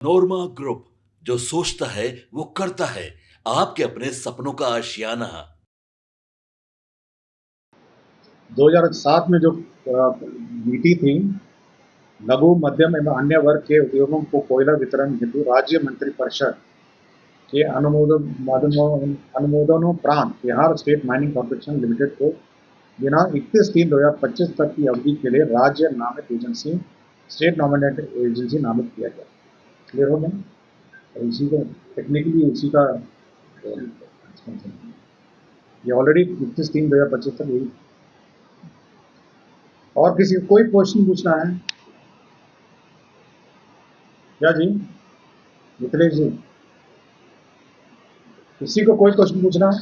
नोरमा group, जो सोचता है वो करता है। आपके अपने सपनों का आशियाना। 2007 में जो नीति थी, लघु मध्यम एवं अन्य वर्ग के उद्योगों को कोयला वितरण हेतु राज्य मंत्रिपरिषद के अनुमोदनोपरांत Bihar state mining corporation limited को दिनांक 31/3/2025 तक की अवधि के लिए राज्य नामित एजेंसी स्टेट नॉमिनेटेड एजेंसी नामित किया गया। क्लियर हो गया? इसी को टेक्निकली इसी का ये ऑलरेडी 31/3/2025 तक यही। और किसी को कोई क्वेश्चन पूछना है क्या जी? मिथिलेश जी, किसी को कोई क्वेश्चन पूछना है?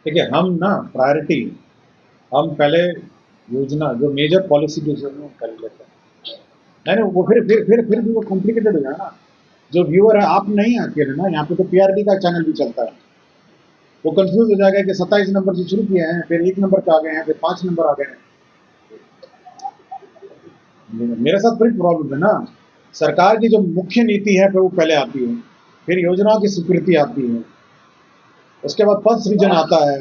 देखिए, हम ना प्रायोरिटी हम पहले योजना जो मेजर पॉलिसी डिसीजन कर लेते हैं। नहीं वो फिर भी वो कॉम्प्लिकेटेड हो जाए ना। जो व्यूअर है आप नहीं अकेले ना, यहाँ पे तो पीआरडी का चैनल भी चलता है। वो कंफ्यूज हो जाएगा कि 27 नंबर से शुरू किए हैं, फिर 1 नंबर पे आ गए हैं, फिर 5 नंबर आ गए हैं। मेरे साथ बड़ी प्रॉब्लम है ना। सरकार की जो मुख्य नीति है फिर वो पहले आती है, फिर योजनाओं की स्वीकृति आती है, उसके बाद पद सृजन आता है,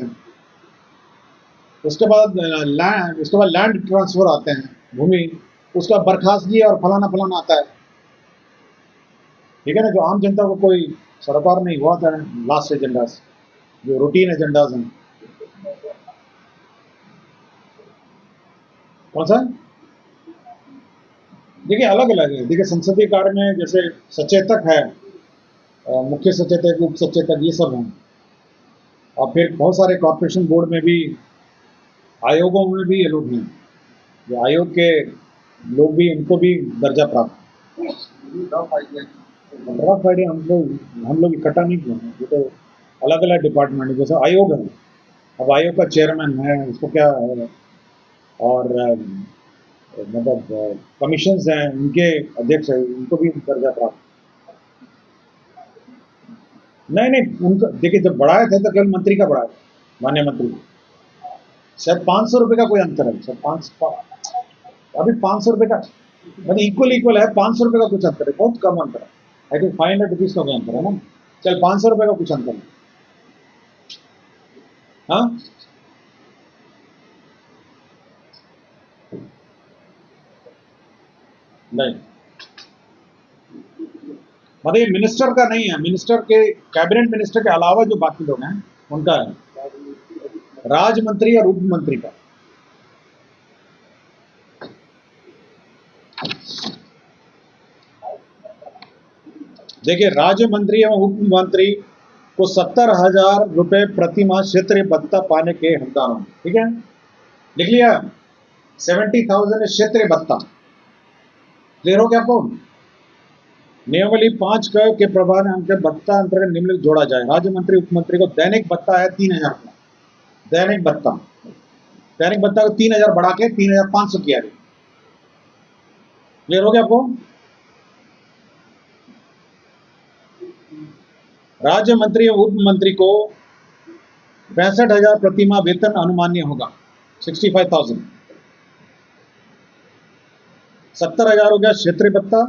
उसके बाद लैंड ट्रांसफर आते हैं, भूमि, उसका बर्खास्तगी और फलाना फलाना आता है। ठीक है ना? जो आम जनता को कोई सरोकार नहीं हुआ था लास्ट एजेंडास, जो रूटीन एजेंडाज हैं। कौन सा? देखिए अलग अलग है। देखिए संसदीय कार्य में जैसे सचेतक है, मुख्य सचेतक, उप सचेतक, ये सब हैं। और फिर बहुत सारे कॉर्पोरेशन बोर्ड में भी, आयोगों में भी ये लोग हैं। जो आयोग के लोग भी, उनको भी दर्जा प्राप्त। रफ आइडिया हम लोग इकट्ठा नहीं किए हैं, ये तो अलग अलग डिपार्टमेंट है। जैसे आयोग है, अब आयोग का चेयरमैन है, उसको क्या है, और मतलब कमीशंस हैं, उनके अध्यक्ष है, उनको भी दर्जा प्राप्त। नहीं उनका देखिए, जब बढ़ाए थे तो केवल मंत्री का बढ़ाया, मान्य मंत्री। शायद 500 रुपये का कोई अंतर है, शायद अभी 500 रुपये का, मतलब इक्वल है। 500 रुपये का कुछ अंतर है, बहुत कम अंतर है। आई थिंक 500 रुपीज का कोई अंतर है ना। चल 500 रुपये का कुछ अंतर है। हाँ नहीं, मतलब ये मिनिस्टर का नहीं है, मिनिस्टर के, कैबिनेट मिनिस्टर के अलावा जो बाकी लोग हैं उनका है, राज्य मंत्री और उप मंत्री का। देखिए, राज्य मंत्री एवं उप मंत्री को 70,000 रुपए प्रति माह क्षेत्रीय भत्ता पाने के हकदार होंगे। ठीक है, लिख लिया? 70,000 क्षेत्रीय भत्ता। क्लियर हो गया आपको? नियमावली 5 के प्रभाव अंतर्गत भत्ता अंतर्गत निम्नलिखित जोड़ा जाए। राज्य मंत्री उप मंत्री को दैनिक भत्ता है 3,000 रुपया। दैनिक भत्ता को 3,000 बढ़ा के 3,500 किया गया। क्लियर हो गया आपको? राज्य मंत्री और उप मंत्री को 65,000 प्रति माह वेतन अनुमान्य होगा, 65,000। 70,000 हो गया क्षेत्रीय भत्ता,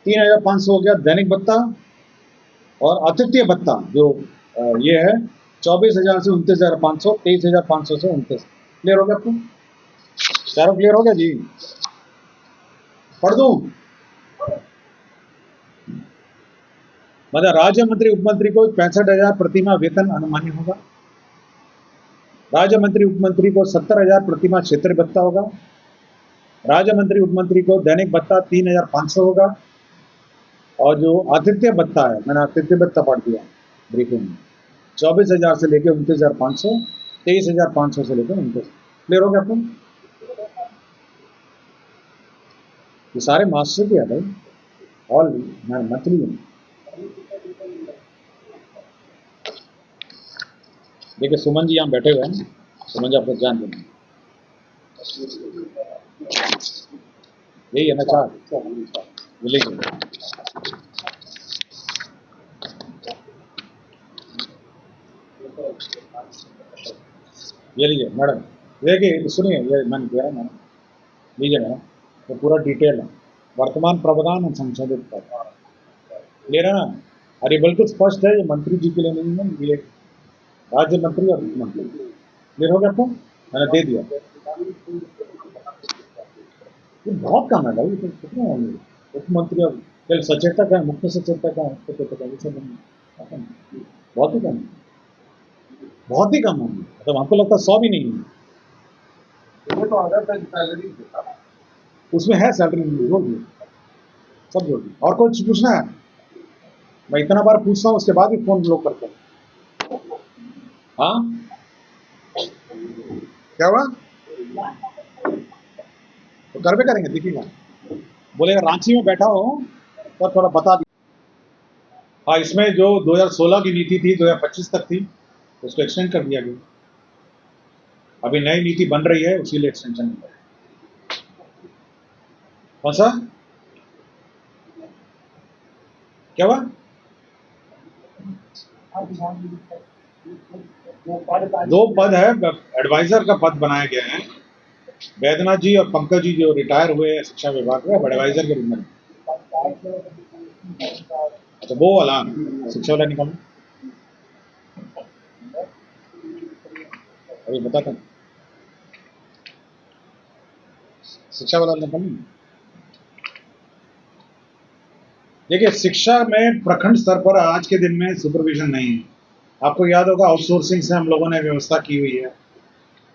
3,500 हो गया दैनिक भत्ता, और अतिथ्य भत्ता जो ये है 24,000 से 29,500, 23,500 से 29। क्लियर हो गया आपको? चारों क्लियर हो गया जी? पढ़ दूं? मतलब राज्य मंत्री उप मंत्री को 65,000 प्रति माह वेतन अनुमान्य होगा। राज्य मंत्री उप मंत्री को 70,000 प्रति माह क्षेत्रीय भत्ता होगा। राज्य मंत्री उप मंत्री को दैनिक भत्ता 3,500 होगा। और जो आतिथ्य भत्ता है, मैंने आतिथ्य भत्ता पढ़ दिया ब्रीफिंग में, 24,000 से लेकर 29,500, 23,500 से लेकर 29। क्लियर हो गया आपको? ये सारे मास्टर के है भाई, ऑल मंथली है। देखिए सुमन जी यहाँ बैठे हुए हैं, सुमन जी आपको जान देंगे, यही है ना? 4 लिखिए। ये लीजिए मैडम, देखिए सुनिए, ये मैंने दिया है मैंने, लीजिए मैडम, ये पूरा डिटेल है, वर्तमान प्रावधान और संशोधित प्रावधान, क्लियर है ना। और ये बिल्कुल स्पष्ट है, ये मंत्री जी के लिए नहीं है, ये राज्य मंत्री और मुख्यमंत्री, क्लियर हो गया आपको, मैंने दे दिया। ये बहुत कम है भाई, ये तो कितने होंगे मुख्यमंत्री और फिर सचेतक है, मुख्य सचेतक है, मुख्य सचेतक है, ये सब बहुत ही कम है, बहुत ही कम होंगे, मतलब हमको लगता है 100 भी नहीं है। ये तो अदर तक सैलरी देता है। उसमें है सैलरी जोड़ दी, सब जोड़ दी। और कुछ पूछना है? मैं इतना बार पूछता हूँ उसके बाद भी फोन ब्लॉक करते हैं। हाँ क्या हुआ? तो घर पे करेंगे, देखिएगा बोलेगा रांची में बैठा हो तो थोड़ा बता दी। हाँ, इसमें जो 2016 की नीति थी 2025 तक थी, उसको एक्सटेंड कर दिया गया। अभी नई नीति बन रही है, उसी लिए एक्सटेंशन हुआ है। कौन सा? क्या हुआ? दो पद है, एडवाइजर का पद बनाया गया है। वैद्यनाथ जी और पंकज जी जो रिटायर हुए हैं शिक्षा विभाग में, अब एडवाइजर के रूप में। अच्छा वो वाला शिक्षा वाला निकालो, अभी बताता हूँ, शिक्षा वाला निकालो। देखिए शिक्षा में प्रखंड स्तर पर आज के दिन में सुपरविजन नहीं है। आपको याद होगा आउटसोर्सिंग से हम लोगों ने व्यवस्था की हुई है,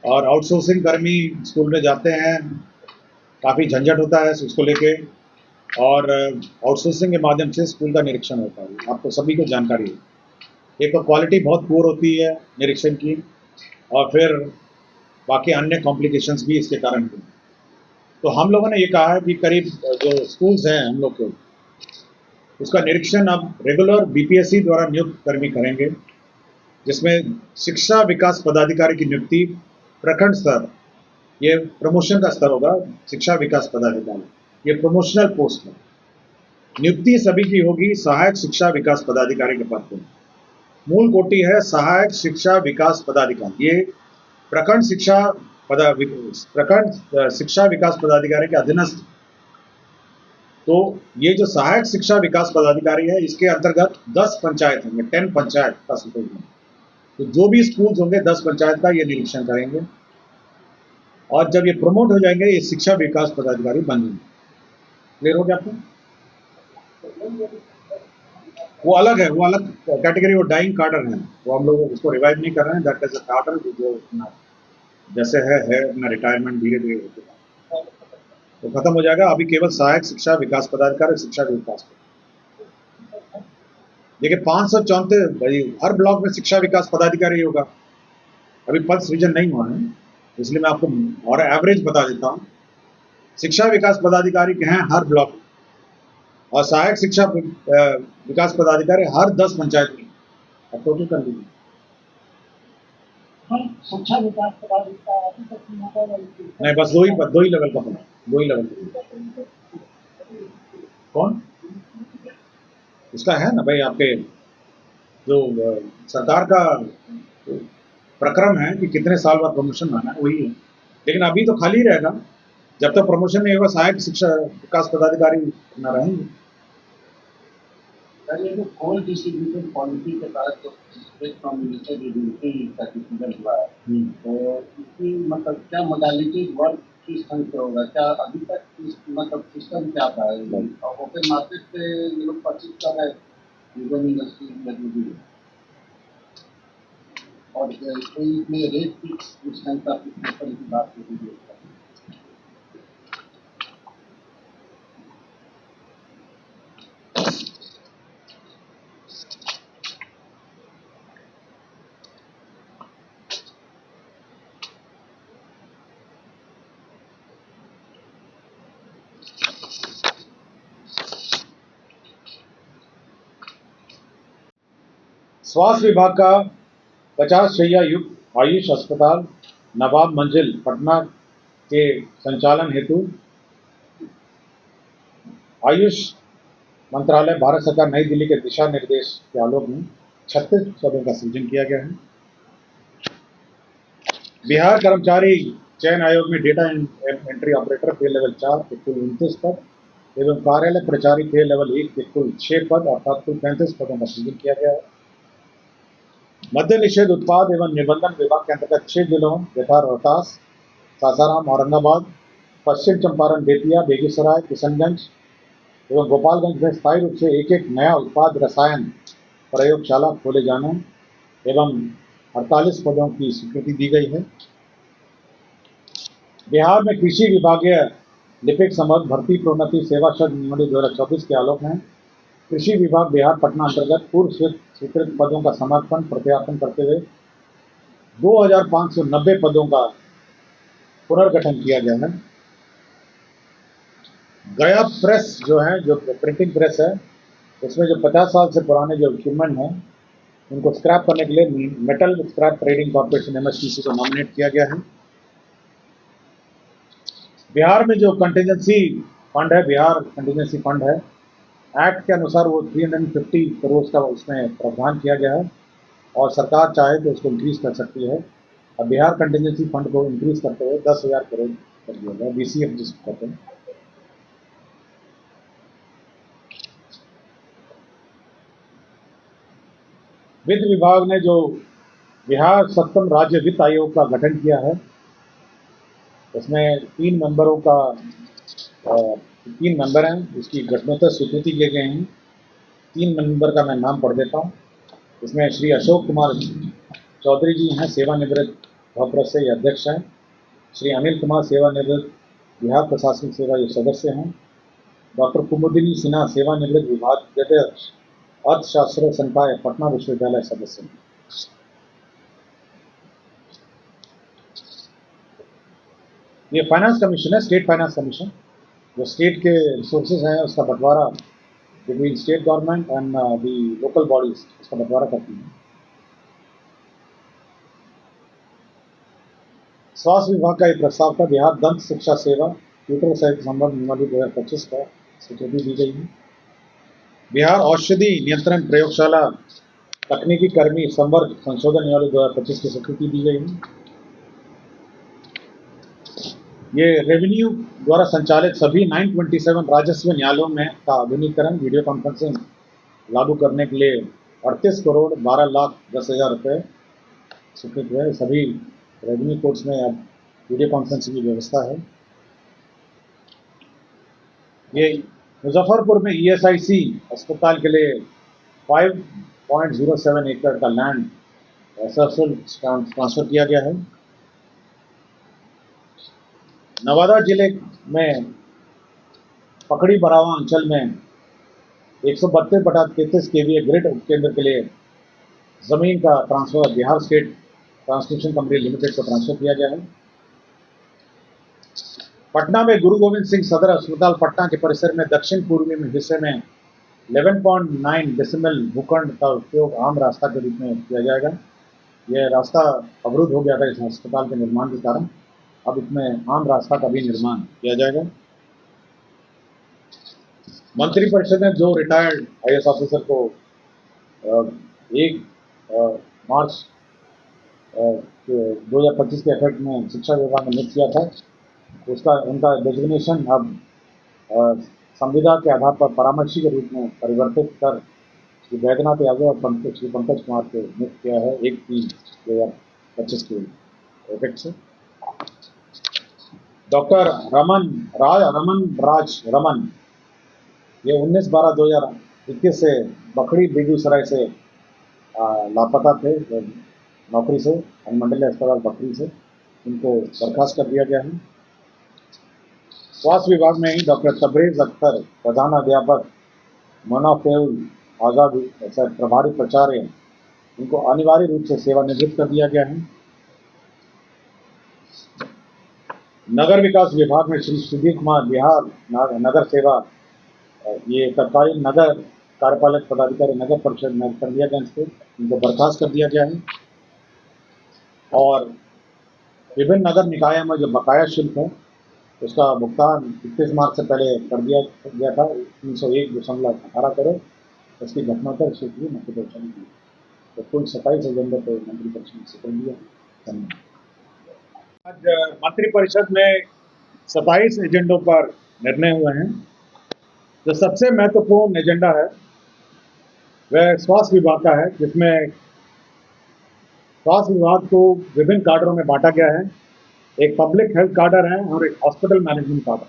और आउटसोर्सिंग कर्मी स्कूल में जाते हैं, काफ़ी झंझट होता है उसको लेके, और आउटसोर्सिंग के माध्यम से स्कूल का निरीक्षण होता है, आपको सभी को जानकारी है। एक तो क्वालिटी बहुत पुअर होती है निरीक्षण की, और फिर बाकी अन्य कॉम्प्लिकेशंस भी इसके कारण हुए। तो हम लोगों ने ये कहा है कि करीब जो स्कूल्स हैं हम लोग के, उसका निरीक्षण अब रेगुलर बीपीएससी द्वारा नियुक्त कर्मी करेंगे, जिसमें शिक्षा विकास पदाधिकारी की नियुक्ति प्रखंड स्तर, ये प्रमोशन का स्तर होगा, शिक्षा विकास पदाधिकारी, ये प्रमोशनल पोस्ट है। नियुक्ति सभी की होगी सहायक शिक्षा विकास पदाधिकारी के पद पर। मूल कोटि है सहायक शिक्षा विकास पदाधिकारी, ये प्रखंड शिक्षा विकास पदाधिकारी के अधीनस्थ। तो ये जो सहायक शिक्षा विकास पदाधिकारी है, इसके अंतर्गत 10 पंचायत होंगे, 10 पंचायत का सुपरविजन। तो जो भी स्कूल होंगे 10 पंचायत का ये निरीक्षण करेंगे, और जब ये प्रमोट हो जाएंगे ये शिक्षा विकास पदाधिकारी बन जाएंगे। क्लियर हो गया आपको? वो अलग है, वो अलग कैटेगरी, वो डाइंग कार्डर है, वो हम लोग उसको रिवाइव नहीं कर रहे हैं। दैट इज अ कार्डर जो जैसे है अपना रिटायरमेंट धीरे धीरे होगा, तो खत्म हो जाएगा। अभी केवल सहायक शिक्षा विकास पदाधिकारी, शिक्षा विकास। देखिए 534 भाई, हर ब्लॉक में शिक्षा विकास पदाधिकारी होगा। अभी पद सृजन नहीं हुआ है, इसलिए मैं आपको और एवरेज बता देता हूँ। शिक्षा विकास पदाधिकारी के हैं हर ब्लॉक, और सहायक शिक्षा विकास पदाधिकारी हर 10 पंचायत में। अब टोटल कर लीजिए। शिक्षा विकास पदाधिकारी नहीं, बस दो ही लेवल का बना, 2 ही लेवल का। कौन? इसका है ना भाई, आपके जो सरकार का प्रक्रम है कि कितने साल बाद प्रमोशन आना है, वही है। लेकिन अभी तो खाली रहेगा, जब तक प्रमोशन नहीं होगा सहायक शिक्षा विकास पदाधिकारी न रहेंगे। ये जो गोल डिस्ट्रीब्यूशन पॉलिसी के तहत जो स्टेट नॉमिनेटेड एजेंसी सर्टिफिकेट हुआ है, तो इसकी मतलब क्या मोडालिटी वर्क किस ढंग से होगा? क्या अभी तक मतलब सिस्टम क्या था? और ओपन मार्केट से ये लोग परचेज कर रहे हैं यूजन इंडस्ट्री में, और कोई इसमें रेट फिक्स उस ढंग का की बात होती है? स्वास्थ्य विभाग का 50 शैय्या युक्त आयुष अस्पताल नवाब मंजिल पटना के संचालन हेतु आयुष मंत्रालय भारत सरकार नई दिल्ली के दिशा निर्देश के आलोक में 36 पदों का सृजन किया गया है। बिहार कर्मचारी चयन आयोग में डेटा एंट्री ऑपरेटर पे लेवल 4 के कुल 29 पद एवं कार्यालय प्रचारी पे लेवल 1 के कुल 6 पद अर्थात कुल 35 पदों का सृजन किया गया है। मद्य निषेध उत्पाद एवं निबंधन विभाग के अंतर्गत 6 जिलों यथा रोहतास, सासाराम, औरंगाबाद, पश्चिम चंपारण, बेतिया, बेगूसराय, किशनगंज एवं गोपालगंज में स्थायी रूप से एक एक नया उत्पाद रसायन प्रयोगशाला खोले जाने एवं 48 पदों की स्वीकृति दी गई है। बिहार में कृषि विभागीय लिपिक समर्थ भर्ती प्रोन्नति सेवा शब्द नियमावली 2024 के आलोक में कृषि विभाग बिहार पटना अंतर्गत पूर्व स्वीकृत पदों का समर्थन प्रत्यार्पण करते हुए 2590 पदों का पुनर्गठन किया गया है। गया प्रेस जो है, जो प्रिंटिंग प्रेस है, उसमें जो 50 साल से पुराने जो इक्विपमेंट हैं उनको स्क्रैप करने के लिए metal scrap trading corporation MSTC को नॉमिनेट किया गया है। बिहार में जो कंटीजेंसी फंड है, बिहार कंटीजेंसी फंड है, एक्ट के अनुसार वो 350 करोड़ का उसमें प्रावधान किया गया है और सरकार चाहे तो उसको इंक्रीज कर सकती है। अब बिहार कंटीजेंसी फंड को इंक्रीज करते हुए 10,000 करोड़ कर दिया गया, BCF जिसको कहते हैं। वित्त विभाग ने जो बिहार सप्तम राज्य वित्त आयोग का गठन किया है, उसमें 3 मेंबरों का 3 मेंबर हैं, उसकी गठनोत्तर स्वीकृति किए गए हैं। 3 मेंबर का मैं नाम पढ़ देता हूँ। इसमें श्री अशोक कुमार चौधरी जी हैं, सेवानिवृत्त भवप्रद से ये अध्यक्ष हैं। श्री अनिल कुमार सेवानिवृत्त बिहार प्रशासनिक सेवा ये सदस्य हैं। डॉक्टर कुमुदिनी सिन्हा सेवानिवृत्त विभाग अध्यक्ष अर्थशास्त्र संकाय पटना विश्वविद्यालय सदस्य हैं। ये फाइनेंस कमीशन है, स्टेट फाइनेंस कमीशन, जो स्टेट के रिसोर्सेज हैं उसका बंटवारा between state government and the local bodies उसका बंटवारा करती है। स्वास्थ्य विभाग का एक प्रस्ताव था, बिहार दंत शिक्षा सेवा ट्यूटर सहित संबंध नियमावली 2025 का स्वीकृति दी गई है। बिहार औषधि नियंत्रण प्रयोगशाला तकनीकी कर्मी संवर्ग संशोधन नियमावली 2025 की स्वीकृति दी गई है। ये रेवेन्यू द्वारा संचालित सभी 927 राजस्व न्यायालयों में का आधुनिकीकरण वीडियो कॉन्फ्रेंसिंग लागू करने के लिए 38 करोड़ 12 लाख 10,000 रुपये स्वीकृत हुए। सभी रेवेन्यू कोर्ट्स में अब वीडियो कॉन्फ्रेंसिंग की व्यवस्था है। ये मुजफ्फरपुर में ESIC अस्पताल के लिए 5.07 एकड़ का लैंड ट्रांसफर किया गया है। नवादा जिले में पकड़ी बरावा अंचल में 132/33 KVA ग्रिड उपकेंद्र के लिए जमीन का transfer Bihar state transmission company limited को ट्रांसफर किया गया है। पटना में गुरु गोविंद सिंह सदर अस्पताल पटना के परिसर में दक्षिण पूर्वी में हिस्से में 11.9 डेसिमल भूखंड का उपयोग आम रास्ता के रूप में किया जाएगा। यह रास्ता अवरुद्ध हो गया था इस अस्पताल के निर्माण के कारण, अब इसमें आम रास्ता का भी निर्माण किया जाएगा। मंत्रिपरिषद ने 2 रिटायर्ड IAS ऑफिसर को 1 मार्च 2025 के इफेक्ट में शिक्षा विभाग में नियुक्त किया था। उनका डेजिग्नेशन अब संविदा के आधार पर परामर्शी के रूप में परिवर्तित कर श्री बैद्यनाथ यादव और श्री पंकज कुमार को नियुक्त किया है 1/3/2025 के इफेक्ट से। डॉक्टर रमन राज रमन ये 19/12/2021 से बखरी बेगूसराय से लापता थे नौकरी से, अनुमंडलीय अस्पताल बखरी से। इनको बर्खास्त कर दिया गया है। स्वास्थ्य विभाग में ही डॉक्टर तबरेज अख्तर प्रधान अध्यापक मोनाफेउल आज़ाद प्रभारी प्राचार्य, इनको अनिवार्य रूप से सेवानिवृत्त कर दिया गया है। नगर विकास विभाग में श्री सुधीर कुमार बिहार नगर सेवा ये तत्कालीन नगर कार्यपालक पदाधिकारी नगर परिषद में कर दिया गया, इनको बर्खास्त कर दिया गया है। और विभिन्न नगर निकायों में जो बकाया शुल्क है उसका भुगतान 31 मार्च से पहले कर दिया गया था 301.18 करोड़, उसकी घटनात्मक स्वीकृति मंत्रिपरिषद ने दी। तो कुल 27 एजेंडे को मंत्रिपरिषद ने स्वीकृत दिया। धन्यवाद। आज मंत्रिपरिषद में 27 एजेंडों पर निर्णय हुए हैं। जो सबसे महत्वपूर्ण एजेंडा है वह स्वास्थ्य विभाग का है, जिसमें स्वास्थ्य विभाग को विभिन्न काडरों में बांटा गया है। एक पब्लिक हेल्थ काडर है और एक हॉस्पिटल मैनेजमेंट काडर।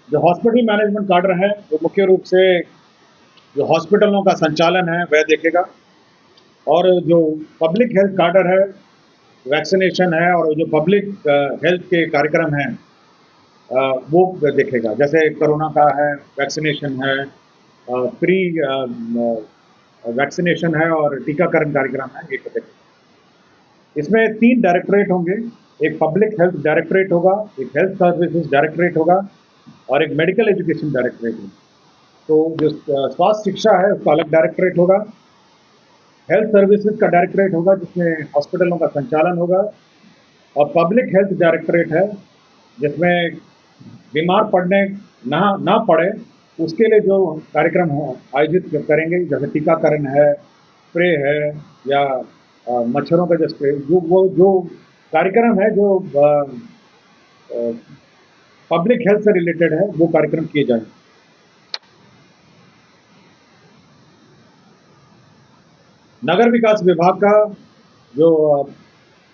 जो हॉस्पिटल मैनेजमेंट काडर है वो मुख्य रूप से जो हॉस्पिटलों का संचालन है वह देखेगा, और जो पब्लिक हेल्थ काडर है वैक्सीनेशन है और जो पब्लिक हेल्थ के कार्यक्रम हैं वो देखेगा। जैसे कोरोना का है, वैक्सीनेशन है, प्री वैक्सीनेशन है और टीकाकरण कार्यक्रम है, ये देखेगा। इसमें 3 डायरेक्टरेट होंगे। एक पब्लिक हेल्थ डायरेक्टरेट होगा, एक हेल्थ सर्विसेज डायरेक्टरेट होगा और एक मेडिकल एजुकेशन डायरेक्टरेट होगा। तो जो स्वास्थ्य शिक्षा है उसका अलग डायरेक्टरेट होगा, हेल्थ सर्विसेज का डायरेक्टरेट होगा जिसमें हॉस्पिटलों का संचालन होगा, और पब्लिक हेल्थ डायरेक्टरेट है जिसमें बीमार पड़ने ना पड़े उसके लिए जो कार्यक्रम हो आयोजित करेंगे, जैसे टीकाकरण है, स्प्रे है या मच्छरों का जो स्प्रे, जो कार्यक्रम है जो पब्लिक हेल्थ से रिलेटेड है वो कार्यक्रम किए जाएंगे। नगर विकास विभाग का जो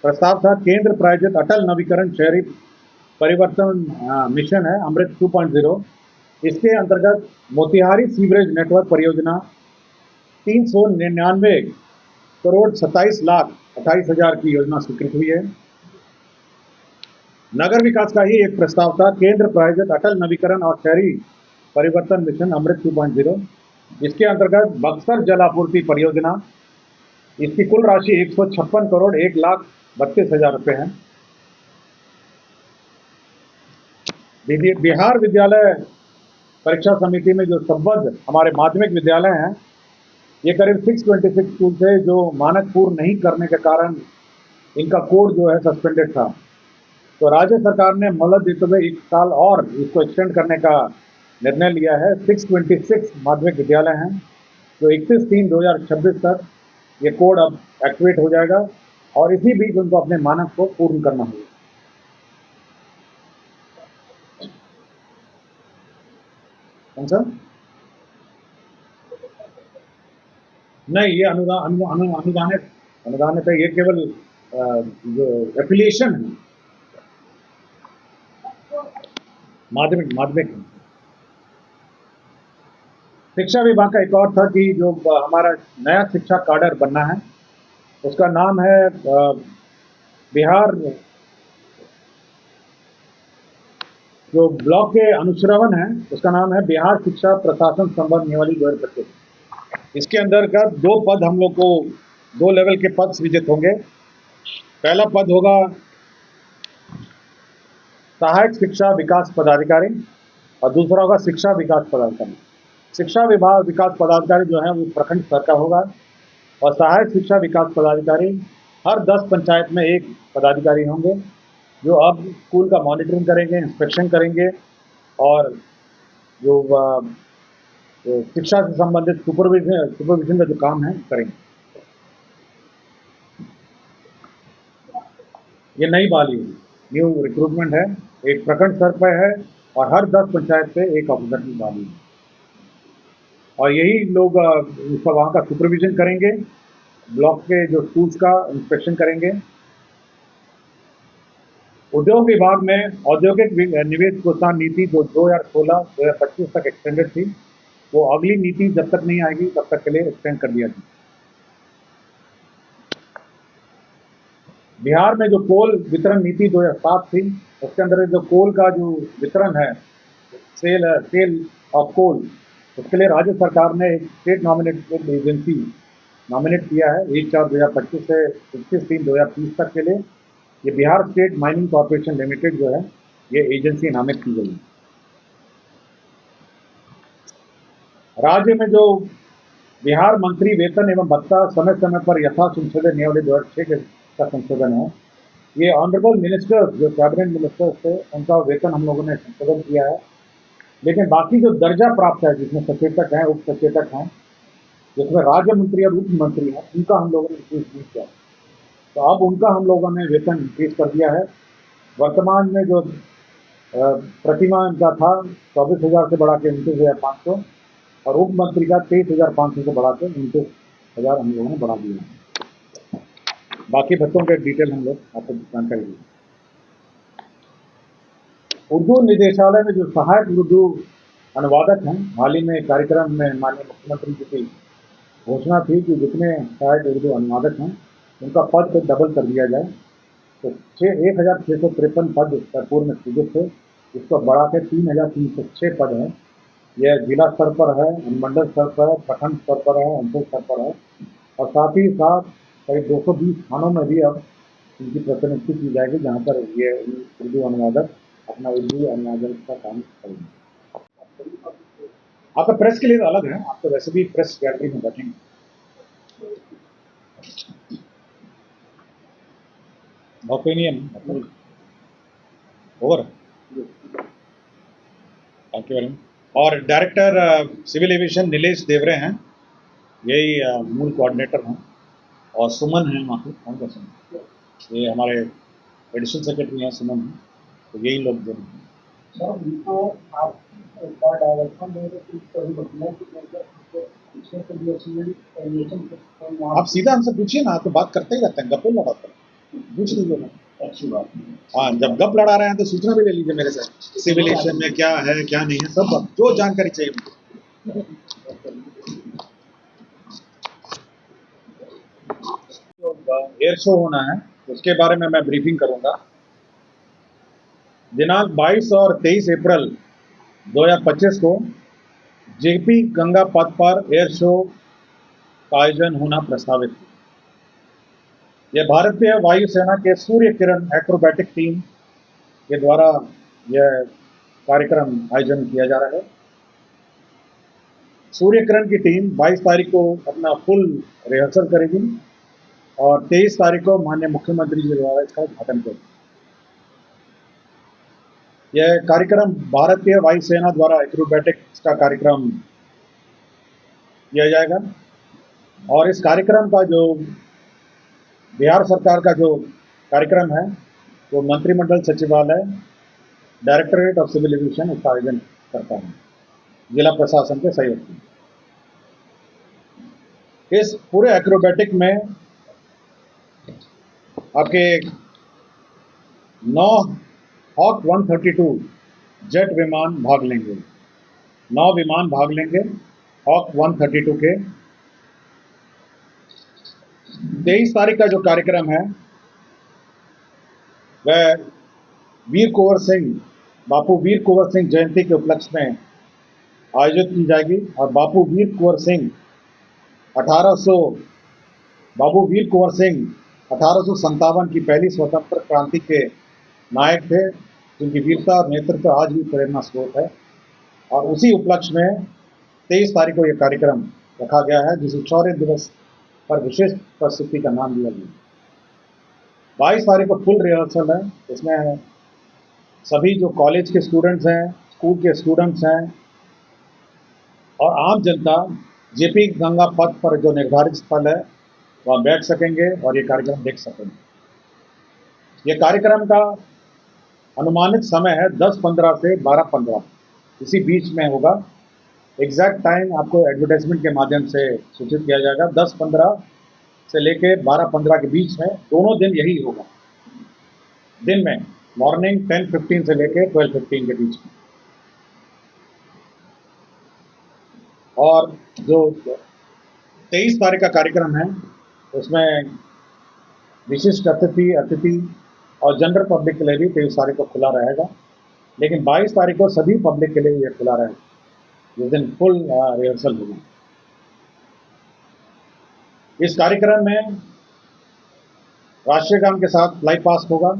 प्रस्ताव था, केंद्र प्रायोजित अटल नवीकरण शहरी परिवर्तन मिशन है अमृत 2.0, इसके अंतर्गत मोतिहारी सीवरेज नेटवर्क परियोजना 399 करोड़ 27 लाख 28,000 की योजना स्वीकृत हुई है। नगर विकास का ही एक प्रस्ताव था, केंद्र प्रायोजित अटल नवीकरण और शहरी परिवर्तन मिशन अमृत 2.0, इसके अंतर्गत बक्सर जल आपूर्ति परियोजना, इसकी कुल राशि 156 करोड़ 1,32,000 रुपये है। बिहार विद्यालय परीक्षा समिति में जो संबद्ध हमारे माध्यमिक विद्यालय हैं, ये करीब 626 स्कूल थे जो मानक पूर्ण नहीं करने के कारण इनका कोड जो है सस्पेंडेड था। तो राज्य सरकार ने मोहलत देते हुए 1 साल और इसको एक्सटेंड करने का निर्णय लिया है। 626 माध्यमिक विद्यालय हैं जो 31/3/2026 तक ये कोड अब एक्टिवेट हो जाएगा और इसी बीच उनको अपने मानक को पूर्ण करना होगा। नहीं, ये अनुदानित है, ये केवल जो एफिलिएशन है माध्यमिक। शिक्षा विभाग का एक और था कि जो हमारा नया शिक्षा काडर बनना है उसका नाम है बिहार, जो ब्लॉक के अनुश्रवण है उसका नाम है बिहार शिक्षा प्रशासन संबंध नियमावली 2025। इसके अंतर्गत 2 पद हम लोग को 2 लेवल के पद सृजित होंगे। पहला पद होगा सहायक शिक्षा विकास पदाधिकारी और दूसरा होगा शिक्षा विकास पदाधिकारी। शिक्षा विभाग विकास पदाधिकारी जो है वो प्रखंड स्तर का होगा और सहायक शिक्षा विकास पदाधिकारी हर 10 पंचायत में 1 पदाधिकारी होंगे जो अब स्कूल का मॉनिटरिंग करेंगे, इंस्पेक्शन करेंगे और जो शिक्षा से संबंधित सुपरविजन का जो काम है करेंगे। ये नई बहाली है, न्यू रिक्रूटमेंट है, एक प्रखंड स्तर पर है और हर 10 पंचायत पे 1 ऑफिसर की बहाली है और यही लोग उसका वहाँ का सुपरविजन करेंगे, ब्लॉक के जो स्कूल्स का इंस्पेक्शन करेंगे। उद्योग विभाग में औद्योगिक निवेश प्रोत्साहन नीति जो 2016-2025 तक एक्सटेंडेड थी, वो अगली नीति जब तक नहीं आएगी तब तक के लिए एक्सटेंड कर दिया गया। बिहार में जो कोल वितरण नीति 2007 थी, उसके अंदर जो कोल का जो वितरण है, सेल ऑफ कोल, उसके लिए राज्य सरकार ने एक स्टेट नॉमिनेटेड एजेंसी नॉमिनेट किया है 1/4/2025 से 31/3/2030 तक के लिए। ये Bihar state mining corporation limited जो है ये एजेंसी नामित की गई है। राज्य में जो बिहार मंत्री वेतन एवं भत्ता समय समय पर यथा संशोधन नियमावली 2006 का संशोधन है, ये ऑनरेबल मिनिस्टर्स जो कैबिनेट मिनिस्टर्स थे उनका वेतन हम लोगों ने संशोधन किया है। लेकिन बाकी जो दर्जा प्राप्त है जिसमें सचेतक हैं, उप सचेतक हैं, जिसमें राज्य मंत्री और उप मंत्री हैं, उनका हम लोगों ने इंक्रीज नहीं किया। तो अब उनका हम लोगों ने वेतन इंक्रीज कर दिया है। वर्तमान में जो प्रतिमा इनका था 24,000 से बढ़ा के 29,500 और उप मंत्री का 23,500 से बढ़ा के 29,000 हम लोगों ने बढ़ा दिया है। बाकी बच्चों के डिटेल हम लोग आपको जानकारी देंगे। उर्दू निदेशालय में जो सहायक उर्दू अनुवादक हैं, हाल ही में कार्यक्रम में माननीय मुख्यमंत्री जी की घोषणा थी कि जितने सहायक उर्दू अनुवादक हैं उनका पद को डबल कर दिया जाए। तो 1,653 पद पूर्व में सृजित थे, इसको बढ़ा के 3,306 पद हैं। यह जिला स्तर पर है, अनुमंडल स्तर पर है, प्रखंड स्तर पर है, अंचल स्तर पर है और साथ ही साथ करीब 220 थानों में भी अब इनकी प्रतिनियुक्ति की जाएगी, जहाँ पर ये उर्दू अनुवादक अपना उर्दू अनुवादन का काम करेंगे। आपका प्रेस के लिए तो अलग है, आप तो वैसे भी प्रेस गैलरी में बैठेंगे। Opinion over. Thank you very much. और डायरेक्टर सिविल एविएशन नीलेश देवरे हैं, यही मूल कोऑर्डिनेटर हैं, और सुमन है वहाँ पे, कौन का सुमन, ये हमारे एडिशनल सेक्रेटरी हैं सुमन हैं, तो यही लोग जो हैं। सर उनको आप का डायरेक्शन दे रहे थे तो बताया कि पीछे से भी एसोसिएशन आप सीधा हमसे पूछिए ना, आप तो बात करते ही रहते हैं, गप्पे लड़ाते हैं, पूछ लीजिए ना। अच्छी बात है। हाँ, जब गप लड़ा रहे हैं तो सूचना भी ले लीजिए मेरे से, सिविल एविएशन में क्या है क्या नहीं है, सब जो जानकारी चाहिए मुझे। एयर शो होना है, उसके बारे में मैं ब्रीफिंग करूंगा। दिनांक 22 और 23 अप्रैल 2025 को जेपी गंगा पथ पर एयर शो का आयोजन होना प्रस्तावित है। यह भारतीय वायुसेना के सूर्य किरण एक्रोबैटिक टीम के द्वारा यह कार्यक्रम आयोजन किया जा रहा है। सूर्य किरण की टीम 22 तारीख को अपना फुल रिहर्सल करेगी और 23 तारीख को माननीय मुख्यमंत्री जी द्वारा इसका उद्घाटन करेगी। यह कार्यक्रम भारतीय वायुसेना द्वारा एक्रोबैटिक्स का कार्यक्रम किया जाएगा और इस कार्यक्रम का जो बिहार सरकार का जो कार्यक्रम है वो मंत्रिमंडल सचिवालय डायरेक्टरेट ऑफ सिविल एविएशन इसका आयोजन करता है, जिला प्रशासन के सहयोग से। इस पूरे एक्रोबैटिक में आपके 9 हॉक 132 जेट विमान भाग लेंगे, 9 विमान भाग लेंगे हॉक 132 के। 23 तारीख का जो कार्यक्रम है वह वीर कुंवर सिंह, बापू वीर कुंवर सिंह जयंती के उपलक्ष्य में आयोजित की जाएगी और बापू वीर कुंवर सिंह 1857 की पहली स्वतंत्र क्रांति के नायक थे, जिनकी वीरता और नेतृत्व आज भी प्रेरणा स्रोत है। और उसी उपलक्ष्य में 23 तारीख को यह कार्यक्रम रखा गया है, जिसे शौर्य दिवस पर विशेष प्रस्तुति का नाम दिया गया। 22 तारीख को फुल रिहर्सल है, इसमें सभी जो कॉलेज के स्टूडेंट्स हैं, स्कूल के स्टूडेंट्स हैं और आम जनता जेपी गंगा पथ पर जो निर्धारित स्थल है वहाँ बैठ सकेंगे और ये कार्यक्रम देख सकेंगे। ये कार्यक्रम का अनुमानित समय है 10:15 से 12:15, इसी बीच में होगा। एग्जैक्ट टाइम आपको एडवर्टाइजमेंट के माध्यम से सूचित किया जाएगा। 10:15 से लेके 12:15 के बीच में दोनों दिन यही होगा। दिन में मॉर्निंग 10:15 से लेके 12:15 के बीच में। और जो 23 तारीख का कार्यक्रम है उसमें विशिष्ट अतिथि और जनरल पब्लिक के लिए भी 23 तारीख को खुला रहेगा, लेकिन 22 तारीख को सभी पब्लिक के लिए यह खुला रहेगा, जिस दिन फुल रिहर्सल होगी। इस कार्यक्रम में राष्ट्रीय गान के साथ फ्लाई पास्ट होगा।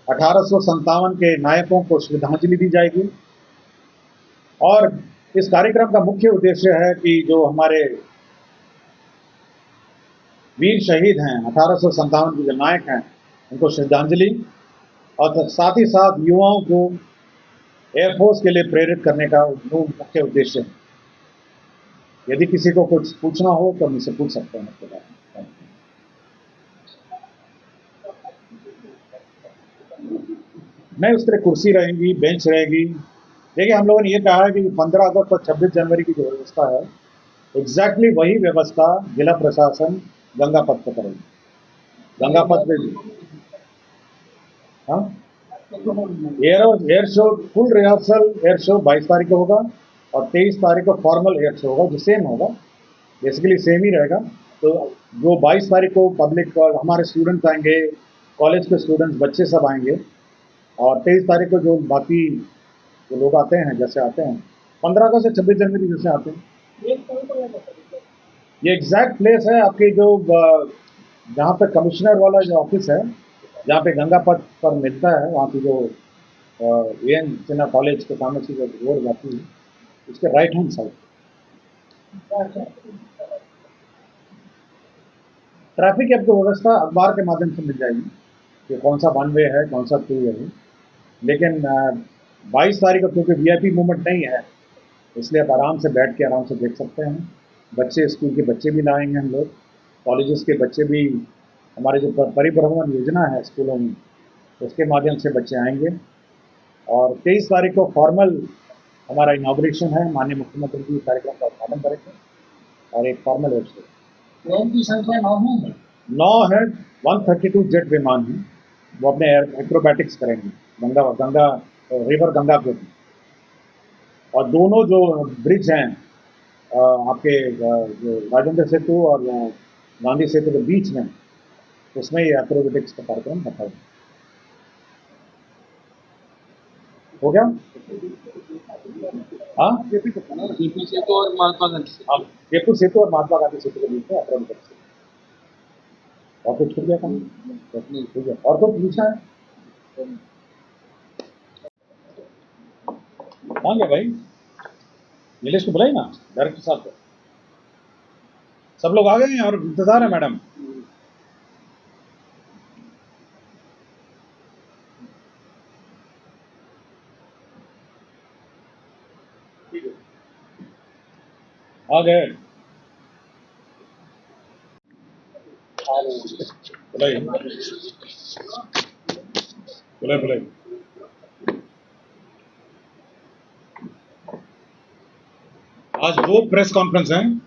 1857 के नायकों को श्रद्धांजलि दी जाएगी और इस कार्यक्रम का मुख्य उद्देश्य है कि जो हमारे वीर शहीद हैं, 1857 के जो नायक हैं, उनको श्रद्धांजलि और साथ ही साथ युवाओं को एयरफोर्स के लिए प्रेरित करने का मुख्य उद्देश्य है। यदि किसी को कुछ पूछना हो तो मुझसे पूछ सकते हैं इसके बारे में। नहीं, उस तरह कुर्सी रहेंगी, बेंच रहेगी। देखिए, हम लोगों ने ये कहा है कि 15 अगस्त और 26 जनवरी की जो व्यवस्था है, एग्जैक्टली वही व्यवस्था जिला प्रशासन गंगा पथ पर करेगी। गंगा पथ पे हाँ, air show, full rehearsal air show 22 तारीख को होगा और 23 तारीख को फॉर्मल एयर शो होगा, जो सेम होगा, बेसिकली सेम ही रहेगा। तो जो 22 तारीख को पब्लिक हमारे स्टूडेंट्स आएंगे, कॉलेज के स्टूडेंट्स बच्चे सब आएंगे, और 23 तारीख को जो बाकी जो लोग आते हैं, जैसे आते हैं 15 अगस्त से 26 जनवरी जैसे आते हैं। ये एग्जैक्ट प्लेस है आपकी जो जहाँ पे कमिश्नर वाला जो ऑफिस है, जहाँ पे गंगा पथ पर मिलता है, वहाँ की जो एन सिन्हा कॉलेज के सामने से जो रोड जाती है, उसके राइट हैंड साइड। ट्रैफिक की आपको व्यवस्था अखबार के माध्यम से मिल जाएगी कि कौन सा वन वे है, कौन सा टू वे है। लेकिन 22 तारीख को क्योंकि वीआईपी मूवमेंट नहीं है, इसलिए आप आराम से बैठ के आराम से देख सकते हैं। बच्चे, स्कूल के बच्चे भी लाएंगे हम लोग, कॉलेजेस के बच्चे भी, हमारे जो परिभ्रमण योजना है स्कूलों में, उसके माध्यम से बच्चे आएंगे। और 23 तारीख को फॉर्मल हमारा इनाग्रेशन है, माननीय मुख्यमंत्री जी कार्यक्रम का उद्घाटन करेंगे, और एक फॉर्मल वेबसाइट। प्लेन की संख्या 9 है। 9 है, 132 जेट विमान है, वो अपने एक्रोबैटिक्स करेंगे गंगा रिवर गंगा के। और दोनों जो ब्रिज हैं आपके जो राजेंद्र सेतु और गांधी सेतु के बीच में, उसमें ये एक्रोबैटिक्स का कार्यक्रम रखा है। हो गया? हाँ, जेपी सेतु और महात्मा गांधी सेतु। अब जयपुर सेतु और महात्मा गांधी सेतु के बीच में एक्रोबैटिक्स। और कुछ छूट गया काम? नहीं, ठीक है। और कुछ पूछना है? कहाँ गया भाई? नीलेश को बुलाई ना, डायरेक्टर साहब को। सब लोग आ गए हैं और इंतजार है मैडम। आ गए, बुलाई बुलाई बुलाई। आज दो प्रेस कॉन्फ्रेंस हैं।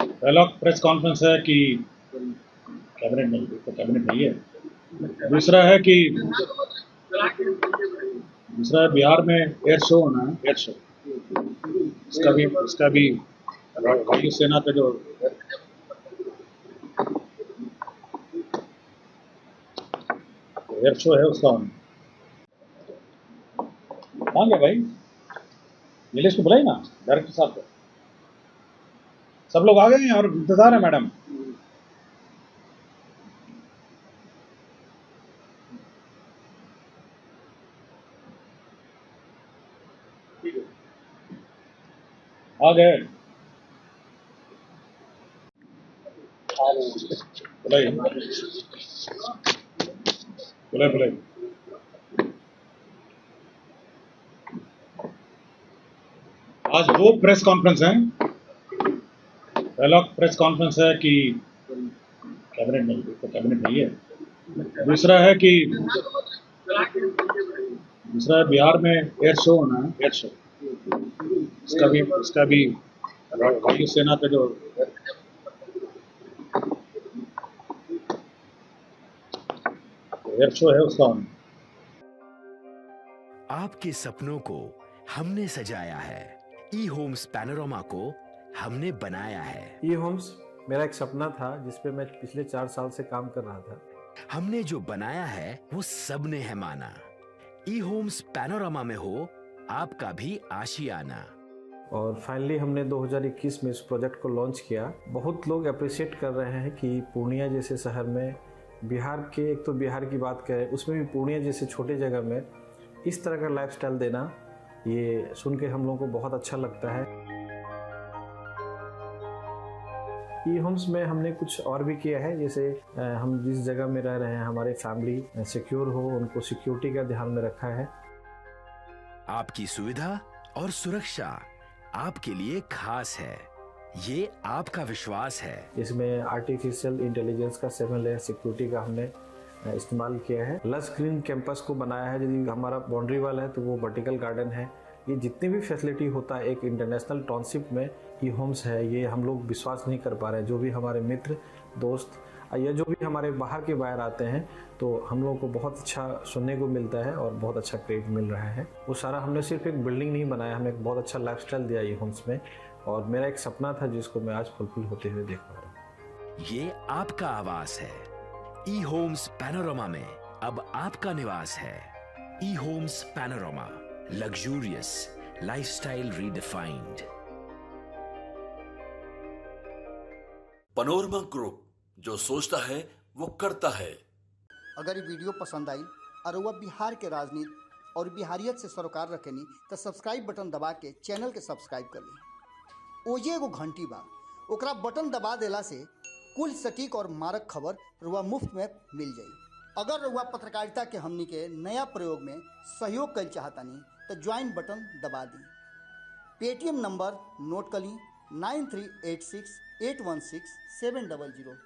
पहला प्रेस कॉन्फ्रेंस है कि कैबिनेट में, तो कैबिनेट नहीं है। दूसरा है बिहार में एयर शो होना है, एयर शो। इसका भी वायुसेना का जो एयर शो है उसका होना। कहाँ गया भाई? नीलेश को बुलाई ना, डायरेक्टर साहब को। सब लोग आ गए हैं और इंतजार है मैडम। आ गए, बुलाई बुलाई बुलाई। आज दो प्रेस कॉन्फ्रेंस हैं। पहला प्रेस कॉन्फ्रेंस है कि कैबिनेट में, तो कैबिनेट नहीं है। दूसरा है बिहार में एयर शो होना है, एयर शो। इसका भी वायुसेना का जो एयर शो है उसका होना। आपके सपनों को हमने सजाया है, ई होम्स पैनोरामा को हमने बनाया है। ई होम्स मेरा एक सपना था जिस पे मैं पिछले 4 साल से काम कर रहा था। हमने जो बनाया है वो सबने है माना। ई होम्स पैनोरामा में हो आपका भी आशियाना। और फाइनली हमने 2021 में इस प्रोजेक्ट को लॉन्च किया। बहुत लोग अप्रिशिएट कर रहे हैं कि पूर्णिया जैसे शहर में, बिहार के, एक तो बिहार की बात करें उसमें भी पूर्णिया जैसे छोटे जगह में इस तरह का लाइफस्टाइल देना, ये सुन के हम लोगों को बहुत अच्छा लगता है। ई होम्स में हमने कुछ और भी किया है, जैसे हम जिस जगह में रह रहे हैं हमारे फैमिली सिक्योर हो, उनको सिक्योरिटी का ध्यान में रखा है। आपकी सुविधा और सुरक्षा आपके लिए खास है, ये आपका विश्वास है। इसमें आर्टिफिशियल इंटेलिजेंस का 7 लेयर सिक्योरिटी का हमने इस्तेमाल किया है। लस ग्रीन कैंपस को बनाया है, यदि हमारा बाउंड्री वाल है तो वो वर्टिकल गार्डन है। ये जितनी भी फैसिलिटी होता है एक इंटरनेशनल टाउनशिप में ई होम्स है, ये हम लोग विश्वास नहीं कर पा रहे हैं। जो भी हमारे मित्र दोस्त या जो भी हमारे बाहर के बाहर आते हैं तो हम लोगों को बहुत अच्छा सुनने को मिलता है और बहुत अच्छा क्रेडिट मिल रहा है। वो सारा हमने सिर्फ एक बिल्डिंग नहीं बनाया, हमें एक बहुत अच्छा लाइफस्टाइल दिया ई होम्स में, और मेरा एक सपना था जिसको मैं आज फुलफिल होते हुए देख पा रहा हूँ। ये आपका आवास है। ई होम्स पैनोरामा में अब आपका निवास है। E Homes Panorama, luxurious lifestyle redefined. Panorama Group, जो सोचता है वो करता है। अगर ये वीडियो पसंद आई और वह बिहार के राजनीति और बिहारियत से सरोकार रखेनी तो सब्सक्राइब बटन दबा के चैनल के सब्सक्राइब कर ली। ओजे एगो घंटी बा, ओकरा बटन दबा देला से कुल सटीक और मारक खबर रुआ मुफ्त में मिल जाई। अगर रुआ पत्रकारिता के हमनी के नया प्रयोग में सहयोग कर चाहतानी तो ज्वाइन बटन दबा दी। पेटीएम नंबर नोट कर ली 9386816700।